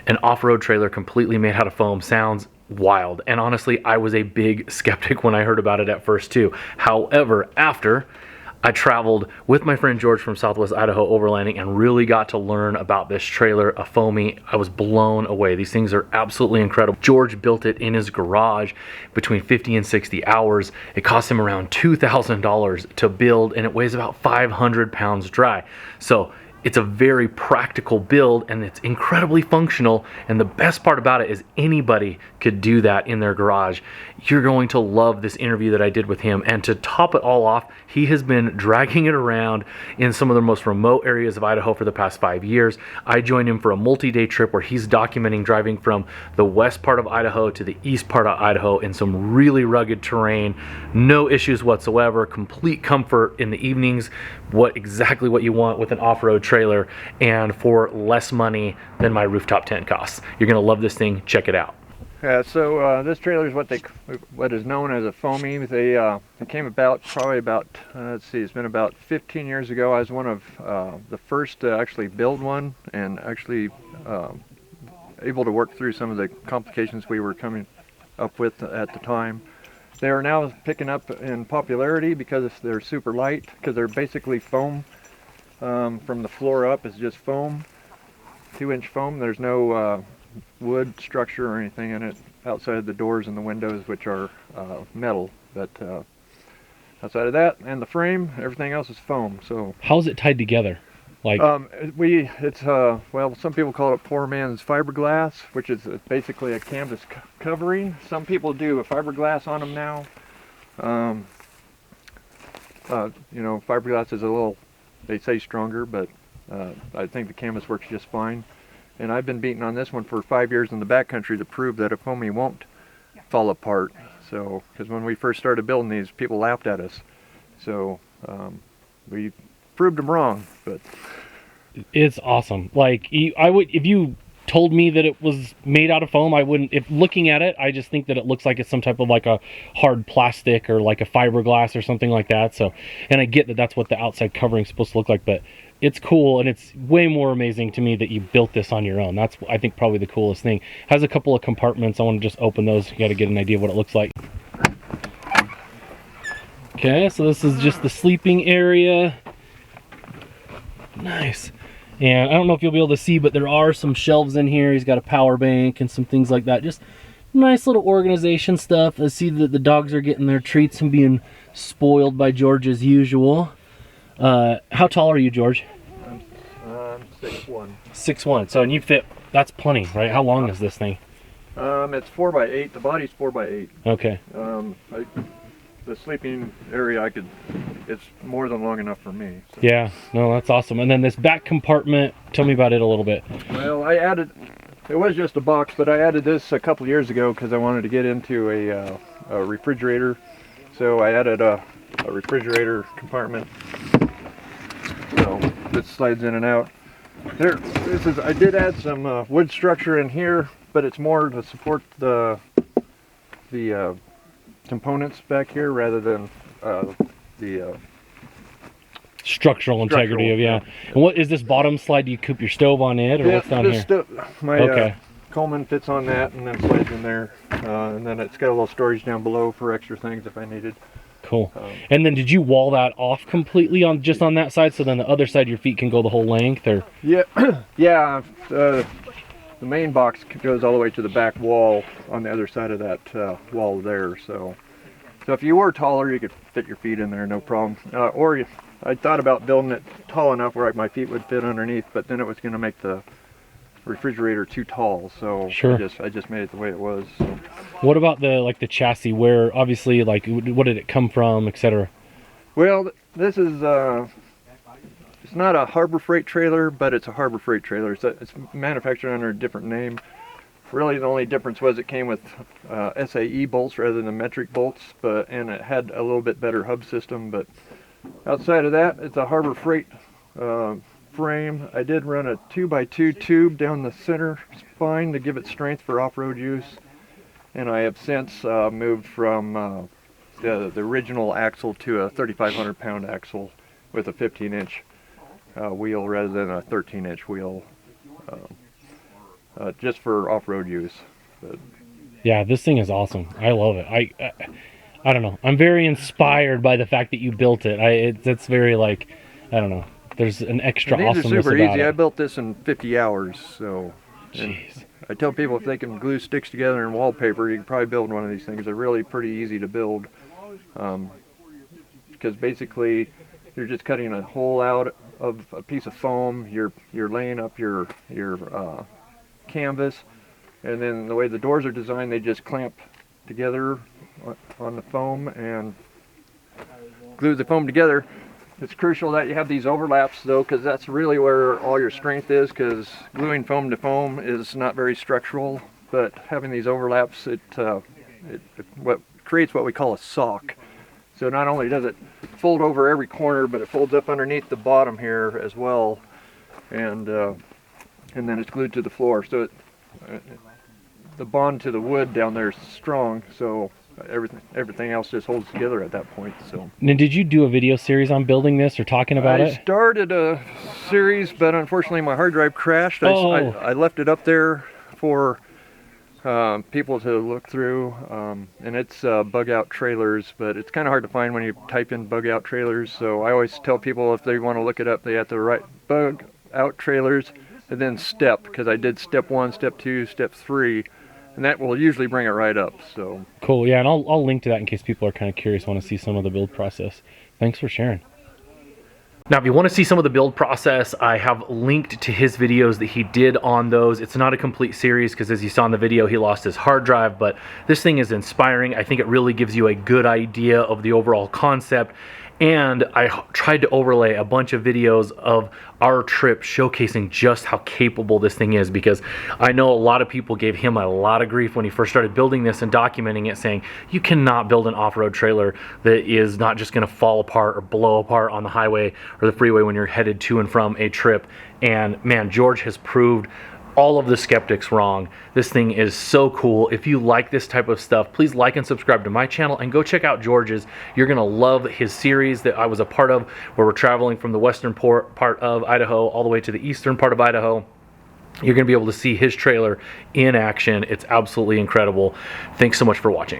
An off-road trailer completely made out of foam sounds wild, and honestly I was a big skeptic when I heard about it at first too. However, after I traveled with my friend George from Southwest Idaho Overlanding and really got to learn about this trailer, a foamy, I was blown away. These things are absolutely incredible. George built it in his garage between 50 and 60 hours. It cost him around $2,000 to build, and it weighs about 500 pounds dry. So it's a very practical build, and it's incredibly functional, and the best part about it is anybody could do that in their garage. You're going to love this interview that I did with him, and to top it all off, he has been dragging it around in some of the most remote areas of Idaho for the past 5 years. I joined him for a multi-day trip where he's documenting driving from the west part of Idaho to the east part of Idaho in some really rugged terrain, no issues whatsoever, complete comfort in the evenings, exactly what you want with an off-road trailer, and for less money than my rooftop tent costs. You're gonna love this thing. Check it out. Yeah, so this trailer is what is known as a foamy. They came about probably about let's see, it's been about 15 years ago. I was one of the first to actually build one, and actually able to work through some of the complications we were coming up with at the time. They are now picking up in popularity because they're super light, because they're basically foam. From the floor up is just foam, 2-inch foam. There's no wood structure or anything in it outside the doors and the windows, which are metal. But outside of that and the frame, everything else is foam. So how's it tied together? Like well, some people call it poor man's fiberglass, which is basically a canvas covering. Some people do a fiberglass on them now. You know, fiberglass is a little, they say, stronger, but I think the canvas works just fine. And I've been beating on this one for 5 years in the backcountry to prove that a foamy won't fall apart. So, because when we first started building these, people laughed at us. So we proved them wrong. But it's awesome. Like, I would, if you told me that it was made out of foam, I wouldn't. If looking at it, I just think that it looks like it's some type of like a hard plastic or like a fiberglass or something like that. So, and I get that that's what the outside covering is supposed to look like, but it's cool, and it's way more amazing to me that you built this on your own. That's, I think, probably the coolest thing. Has a couple of compartments. I want to just open those. You got to get an idea of what it looks like. Okay, so this is just the sleeping area. Nice. And I don't know if you'll be able to see, but there are some shelves in here. He's got a power bank and some things like that. Just nice little organization stuff. I see that the dogs are getting their treats and being spoiled by George as usual. How tall are you, George? I'm 6'1". 6'1". So, and you fit, that's plenty, right? How long is this thing? It's 4x8. The body's 4x8. Okay. The sleeping area, it's more than long enough for me. So. Yeah, no, that's awesome. And then this back compartment, tell me about it a little bit. Well, I added, it was just a box, but I added this a couple years ago because I wanted to get into a refrigerator. So I added a refrigerator compartment. So this slides in and out. There, I did add some wood structure in here, but it's more to support the components back here rather than the structural integrity of, yeah. And what is this bottom slide? Do you coop your stove on it, or what's down here? My Coleman fits on that and then slides in there, and then it's got a little storage down below for extra things if I needed. Cool. And then did you wall that off completely on just on that side, so then the other side your feet can go the whole length, or? Yeah, yeah. The main box goes all the way to the back wall on the other side of that wall there. So if you were taller, you could fit your feet in there, no problem. I thought about building it tall enough where my feet would fit underneath, but then it was going to make the refrigerator too tall, so sure. I just made it the way it was. So. What about the chassis? Where obviously, like, what did it come from, etc.? Well, this is it's not a Harbor Freight trailer, but it's a Harbor Freight trailer. It's manufactured under a different name. Really, the only difference was it came with SAE bolts rather than metric bolts, and it had a little bit better hub system. But outside of that, it's a Harbor Freight frame. I did run a 2x2 tube down the center spine to give it strength for off-road use, and I have since moved from the original axle to a 3,500 pound axle with a 15-inch wheel rather than a 13-inch wheel. just for off-road use. But Yeah, this thing is awesome. I love it. I don't know. I'm very inspired by the fact that you built it. That's very like, I don't know. There's an extra these awesomeness are super about easy. it. I built this in 50 hours, so. Jeez. I tell people if they can glue sticks together in wallpaper, you can probably build one of these things. They're really pretty easy to build, because basically you're just cutting a hole out of a piece of foam. You're laying up your canvas, and then the way the doors are designed, they just clamp together on the foam and glue the foam together. It's crucial that you have these overlaps though, because that's really where all your strength is, because gluing foam to foam is not very structural, but having these overlaps, it what creates what we call a sock. So not only does it fold over every corner, but it folds up underneath the bottom here as well, and then it's glued to the floor. So the bond to the wood down there is strong, so everything else just holds together at that point. So Now, did you do a video series on building this or talking about I it? started a series, but unfortunately my hard drive crashed. Oh. I left it up there for people to look through, and it's bug out trailers, but it's kind of hard to find when you type in bug out trailers. So I always tell people if they want to look it up, they have to write bug out trailers and then step, because I did step 1, step 2, step 3. And that will usually bring it right up. So Cool, yeah, and I'll link to that in case people are kind of curious, want to see some of the build process. Thanks for sharing. Now, if you want to see some of the build process, I have linked to his videos that he did on those. It's not a complete series because, as you saw in the video, he lost his hard drive, but this thing is inspiring. I think it really gives you a good idea of the overall concept. And I tried to overlay a bunch of videos of our trip showcasing just how capable this thing is, because I know a lot of people gave him a lot of grief when he first started building this and documenting it, saying you cannot build an off-road trailer that is not just going to fall apart or blow apart on the highway or the freeway when you're headed to and from a trip. And man, George has proved all of the skeptics wrong. This thing is so cool. If you like this type of stuff, please like and subscribe to my channel and go check out George's. You're gonna love his series that I was a part of, where we're traveling from the western part of Idaho all the way to the eastern part of Idaho. You're gonna be able to see his trailer in action. It's absolutely incredible. Thanks so much for watching.